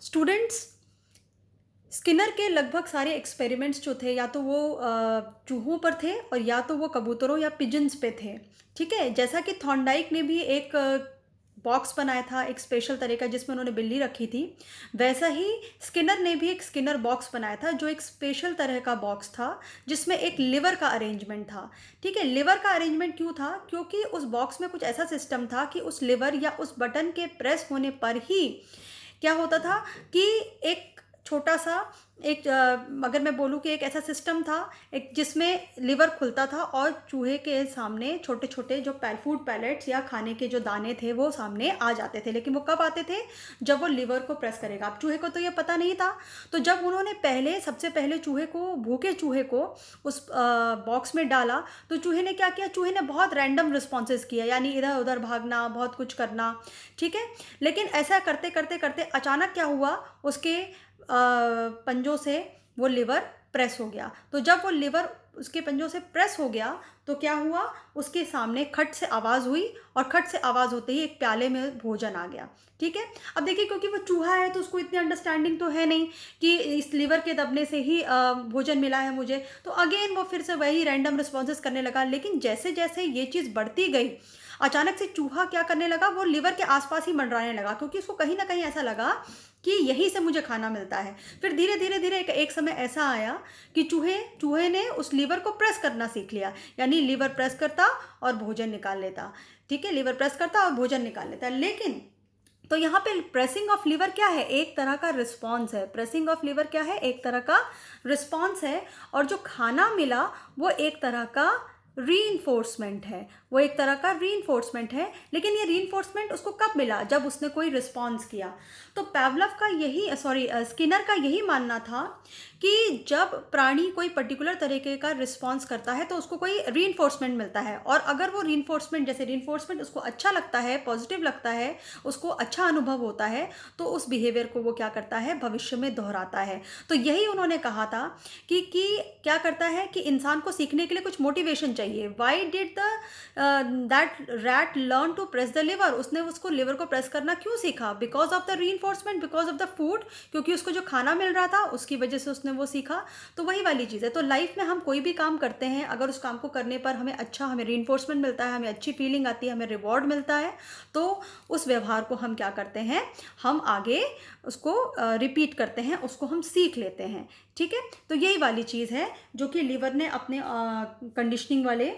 Students, Skinner के लगभग सारे एक्सपेरिमेंट्स जो थे या तो वो चूहों पर थे और या तो वो कबूतरों या पिजन्स पे थे। ठीक है, जैसा कि थॉर्नडाइक ने भी एक बॉक्स बनाया था एक स्पेशल तरह का जिसमें उन्होंने बिल्ली रखी थी, वैसा ही स्किनर ने भी एक स्किनर बॉक्स बनाया था जो एक स्पेशल तरह का बॉक्स था जिसमें एक लिवर का अरेंजमेंट था। ठीक है, लिवर का अरेंजमेंट क्यों था? क्योंकि उस बॉक्स में कुछ ऐसा सिस्टम था कि उस लिवर या उस बटन के प्रेस होने पर ही क्या होता था कि एक छोटा सा एक अगर मैं बोलूँ कि एक ऐसा सिस्टम था एक जिसमें लिवर खुलता था और चूहे के सामने छोटे छोटे जो फूड पैलेट्स या खाने के जो दाने थे वो सामने आ जाते थे। लेकिन वो कब आते थे? जब वो लिवर को प्रेस करेगा। अब चूहे को तो ये पता नहीं था। तो जब उन्होंने सबसे पहले चूहे को, भूखे चूहे को उस बॉक्स में डाला, तो चूहे ने क्या किया? चूहे ने बहुत रैंडम रिस्पॉन्सेज किया, यानी इधर उधर भागना, बहुत कुछ करना। ठीक है, लेकिन ऐसा करते करते करते अचानक क्या हुआ? उसके पंजों से वो लिवर प्रेस हो गया। तो जब वो लिवर उसके पंजों से प्रेस हो गया तो क्या हुआ? उसके सामने खट से आवाज़ हुई और खट से आवाज़ होते ही एक प्याले में भोजन आ गया। ठीक है, अब देखिए क्योंकि वो चूहा है तो उसको इतनी अंडरस्टैंडिंग तो है नहीं कि इस लिवर के दबने से ही भोजन मिला है मुझे। तो अगेन वो फिर से वही रैंडम रिस्पॉन्सेज करने लगा। लेकिन जैसे जैसे ये चीज़ बढ़ती गई, अचानक से चूहा क्या करने लगा? वो लिवर के आसपास ही मंडराने लगा क्योंकि उसको कहीं ना कहीं ऐसा लगा कि यहीं से मुझे खाना मिलता है। फिर धीरे धीरे धीरे एक समय ऐसा आया कि चूहे ने उस लीवर को प्रेस करना सीख लिया, यानी लीवर प्रेस करता और भोजन निकाल लेता। ठीक है, लीवर प्रेस करता और भोजन निकाल लेता। लेकिन तो यहाँ पे प्रेसिंग ऑफ लीवर क्या है? एक तरह का रिस्पॉन्स है। प्रेसिंग ऑफ लीवर क्या है? एक तरह का रिस्पॉन्स है। और जो खाना मिला वो एक तरह का रीइंफोर्समेंट है। वो एक तरह का रीइंफोर्समेंट है। लेकिन ये रीइंफोर्समेंट उसको कब मिला? जब उसने कोई रिस्पॉन्स किया। तो पैवलव का यही स्किनर का यही मानना था कि जब प्राणी कोई पर्टिकुलर तरीके का रिस्पॉन्स करता है तो उसको कोई रीइंफोर्समेंट मिलता है, और अगर वो रीइंफोर्समेंट जैसे रीइंफोर्समेंट उसको अच्छा लगता है, पॉजिटिव लगता है, उसको अच्छा अनुभव होता है, तो उस बिहेवियर को वो क्या करता है? भविष्य में दोहराता है। तो यही उन्होंने कहा था कि क्या करता है कि इंसान को सीखने के लिए कुछ मोटिवेशन चाहिए। Why did the that rat learn to press the lever? उसने उसको लिवर को प्रेस करना क्यों सीखा? Because of the reinforcement, because of the food, क्योंकि उसको जो खाना मिल रहा था उसकी वजह से उसने वो सीखा। तो वही वाली चीज़ है। तो लाइफ में हम कोई भी काम करते हैं, अगर उस काम को करने पर हमें रीइंफोर्समेंट मिलता है, हमें अच्छी फीलिंग आती है, हमें रिवॉर्ड मिलता है, तो उस व्यवहार को हम क्या करते हैं? हम आगे उसको रिपीट करते हैं, उसको हम सीख लेते हैं। ठीक है, तो यही वाली चीज़ है जो कि लीवर ने अपने कंडीशनिंग वाले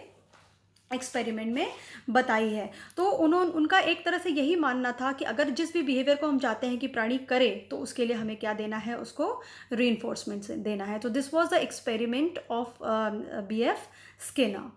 एक्सपेरिमेंट में बताई है। तो उनका एक तरह से यही मानना था कि अगर जिस भी बिहेवियर को हम चाहते हैं कि प्राणी करे, तो उसके लिए हमें क्या देना है? उसको रीइंफोर्समेंट देना है। तो this was the experiment of B F Skinner.